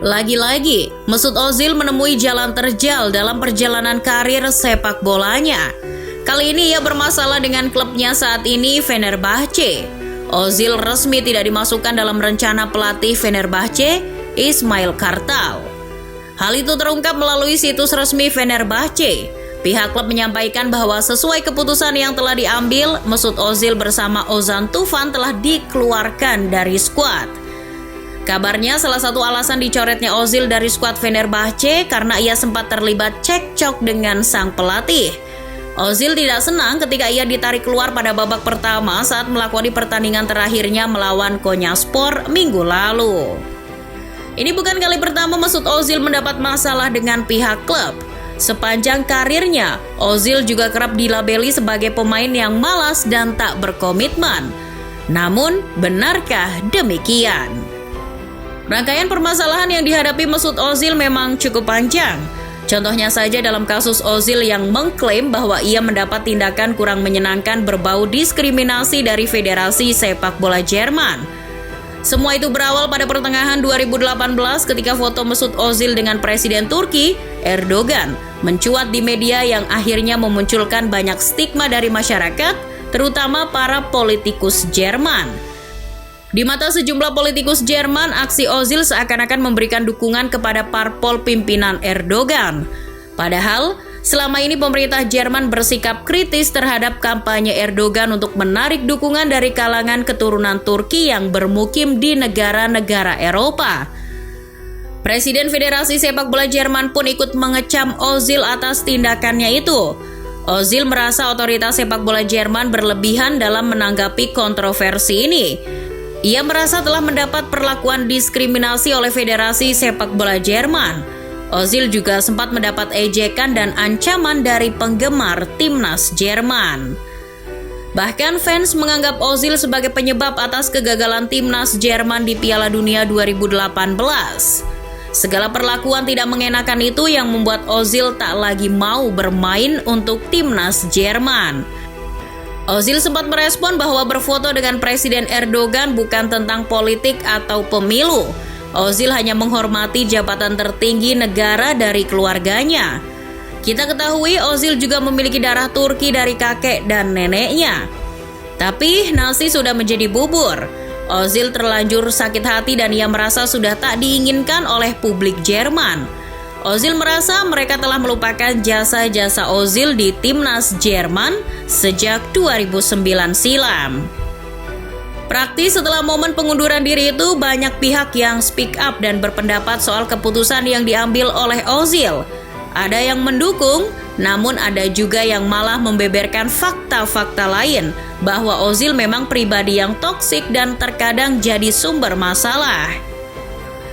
Lagi-lagi, Mesut Ozil menemui jalan terjal dalam perjalanan karir sepak bolanya. Kali ini ia bermasalah dengan klubnya saat ini, Fenerbahce. Ozil resmi tidak dimasukkan dalam rencana pelatih Fenerbahce, Ismail Kartal. Hal itu terungkap melalui situs resmi Fenerbahce. Pihak klub menyampaikan bahwa sesuai keputusan yang telah diambil, Mesut Ozil bersama Ozan Tufan telah dikeluarkan dari skuad. Kabarnya salah satu alasan dicoretnya Ozil dari skuad Fenerbahce karena ia sempat terlibat cekcok dengan sang pelatih. Ozil tidak senang ketika ia ditarik keluar pada babak pertama saat melakoni pertandingan terakhirnya melawan Konyaspor minggu lalu. Ini bukan kali pertama Mesut Ozil mendapat masalah dengan pihak klub. Sepanjang karirnya, Ozil juga kerap dilabeli sebagai pemain yang malas dan tak berkomitmen. Namun, benarkah demikian? Rangkaian permasalahan yang dihadapi Mesut Ozil memang cukup panjang. Contohnya saja dalam kasus Ozil yang mengklaim bahwa ia mendapat tindakan kurang menyenangkan berbau diskriminasi dari Federasi Sepak Bola Jerman. Semua itu berawal pada pertengahan 2018 ketika foto Mesut Ozil dengan Presiden Turki, Erdogan, mencuat di media yang akhirnya memunculkan banyak stigma dari masyarakat, terutama para politikus Jerman. Di mata sejumlah politikus Jerman, aksi Ozil seakan-akan memberikan dukungan kepada parpol pimpinan Erdogan. Padahal, selama ini pemerintah Jerman bersikap kritis terhadap kampanye Erdogan untuk menarik dukungan dari kalangan keturunan Turki yang bermukim di negara-negara Eropa. Presiden Federasi Sepak Bola Jerman pun ikut mengecam Ozil atas tindakannya itu. Ozil merasa otoritas sepak bola Jerman berlebihan dalam menanggapi kontroversi ini. Ia merasa telah mendapat perlakuan diskriminasi oleh Federasi Sepak Bola Jerman. Ozil juga sempat mendapat ejekan dan ancaman dari penggemar timnas Jerman. Bahkan fans menganggap Ozil sebagai penyebab atas kegagalan timnas Jerman di Piala Dunia 2018. Segala perlakuan tidak mengenakan itu yang membuat Ozil tak lagi mau bermain untuk timnas Jerman. Ozil sempat merespon bahwa berfoto dengan Presiden Erdogan bukan tentang politik atau pemilu. Ozil hanya menghormati jabatan tertinggi negara dari keluarganya. Kita ketahui Ozil juga memiliki darah Turki dari kakek dan neneknya. Tapi nasi sudah menjadi bubur. Ozil terlanjur sakit hati dan ia merasa sudah tak diinginkan oleh publik Jerman. Ozil merasa mereka telah melupakan jasa-jasa Ozil di timnas Jerman sejak 2009 silam. Praktis setelah momen pengunduran diri itu, banyak pihak yang speak up dan berpendapat soal keputusan yang diambil oleh Ozil. Ada yang mendukung, namun ada juga yang malah membeberkan fakta-fakta lain bahwa Ozil memang pribadi yang toksik dan terkadang jadi sumber masalah.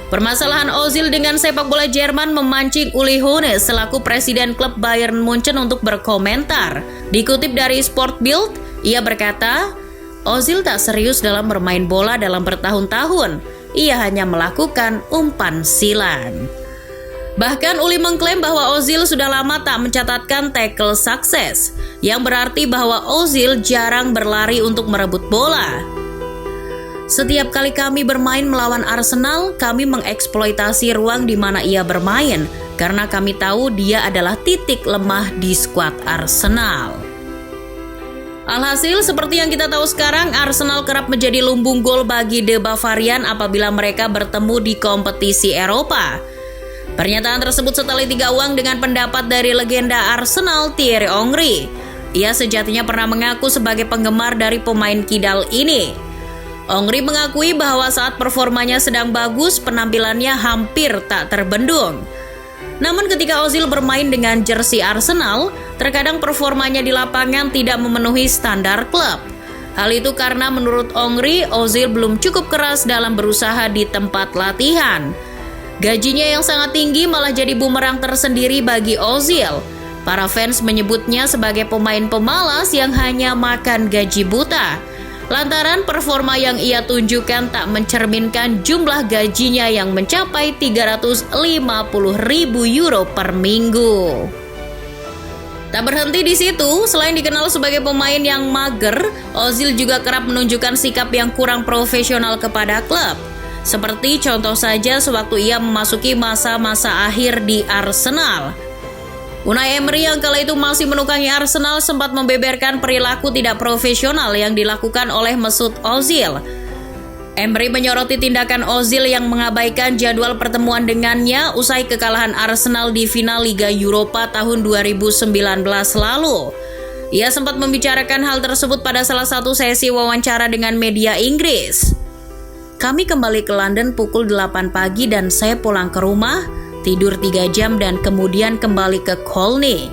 Permasalahan Ozil dengan sepak bola Jerman memancing Uli Hoeneß selaku presiden klub Bayern Munchen untuk berkomentar. Dikutip dari Sport Bild, ia berkata, Ozil tak serius dalam bermain bola dalam bertahun-tahun. Ia hanya melakukan umpan silang. Bahkan Uli mengklaim bahwa Ozil sudah lama tak mencatatkan tackle sukses, yang berarti bahwa Ozil jarang berlari untuk merebut bola. Setiap kali kami bermain melawan Arsenal, kami mengeksploitasi ruang di mana ia bermain, karena kami tahu dia adalah titik lemah di skuad Arsenal. Alhasil, seperti yang kita tahu sekarang, Arsenal kerap menjadi lumbung gol bagi The Bavarian apabila mereka bertemu di kompetisi Eropa. Pernyataan tersebut setelah tiga uang dengan pendapat dari legenda Arsenal Thierry Henry. Ia sejatinya pernah mengaku sebagai penggemar dari pemain kidal ini. Henry mengakui bahwa saat performanya sedang bagus, penampilannya hampir tak terbendung. Namun ketika Ozil bermain dengan jersey Arsenal, terkadang performanya di lapangan tidak memenuhi standar klub. Hal itu karena menurut Henry, Ozil belum cukup keras dalam berusaha di tempat latihan. Gajinya yang sangat tinggi malah jadi bumerang tersendiri bagi Ozil. Para fans menyebutnya sebagai pemain pemalas yang hanya makan gaji buta. Lantaran performa yang ia tunjukkan tak mencerminkan jumlah gajinya yang mencapai 350.000 euro per minggu. Tak berhenti di situ, selain dikenal sebagai pemain yang mager, Ozil juga kerap menunjukkan sikap yang kurang profesional kepada klub. Seperti contoh saja sewaktu ia memasuki masa-masa akhir di Arsenal. Unai Emery yang kala itu masih menukangi Arsenal sempat membeberkan perilaku tidak profesional yang dilakukan oleh Mesut Ozil. Emery menyoroti tindakan Ozil yang mengabaikan jadwal pertemuan dengannya usai kekalahan Arsenal di final Liga Eropa tahun 2019 lalu. Ia sempat membicarakan hal tersebut pada salah satu sesi wawancara dengan media Inggris. Kami kembali ke London pukul 8 pagi dan saya pulang ke rumah, tidur 3 jam dan kemudian kembali ke Colney.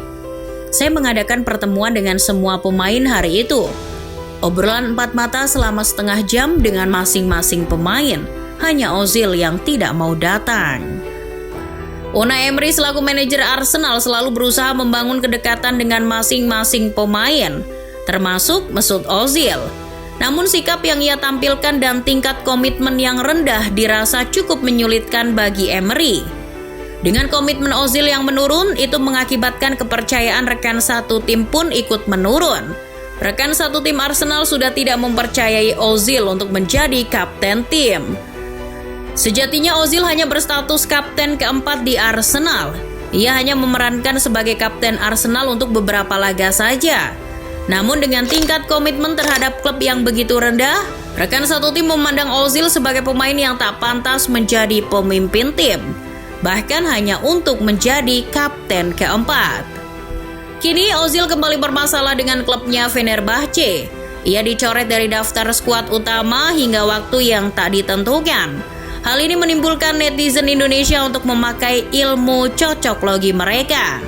Saya mengadakan pertemuan dengan semua pemain hari itu. Obrolan 4 mata selama setengah jam dengan masing-masing pemain. Hanya Ozil yang tidak mau datang. Unai Emery selaku manajer Arsenal selalu berusaha membangun kedekatan dengan masing-masing pemain, termasuk Mesut Ozil. Namun sikap yang ia tampilkan dan tingkat komitmen yang rendah dirasa cukup menyulitkan bagi Emery. Dengan komitmen Ozil yang menurun, itu mengakibatkan kepercayaan rekan satu tim pun ikut menurun. Rekan satu tim Arsenal sudah tidak mempercayai Ozil untuk menjadi kapten tim. Sejatinya Ozil hanya berstatus kapten keempat di Arsenal. Ia hanya memerankan sebagai kapten Arsenal untuk beberapa laga saja. Namun dengan tingkat komitmen terhadap klub yang begitu rendah, rekan satu tim memandang Ozil sebagai pemain yang tak pantas menjadi pemimpin tim. Bahkan hanya untuk menjadi kapten keempat. Kini Ozil kembali bermasalah dengan klubnya Fenerbahce. Ia dicoret dari daftar skuad utama hingga waktu yang tak ditentukan. Hal ini menimbulkan netizen Indonesia untuk memakai ilmu cocok logi mereka.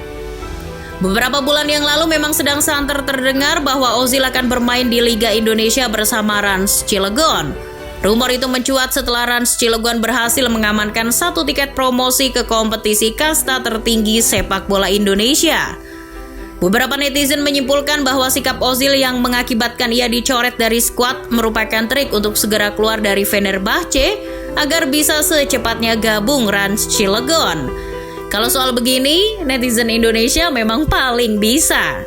Beberapa bulan yang lalu memang sedang santer terdengar bahwa Ozil akan bermain di Liga Indonesia bersama Rans Cilegon. Rumor itu mencuat setelah Rans Cilegon berhasil mengamankan 1 tiket promosi ke kompetisi kasta tertinggi sepak bola Indonesia. Beberapa netizen menyimpulkan bahwa sikap Ozil yang mengakibatkan ia dicoret dari skuad merupakan trik untuk segera keluar dari Fenerbahce agar bisa secepatnya gabung Rans Cilegon. Kalau soal begini, netizen Indonesia memang paling bisa.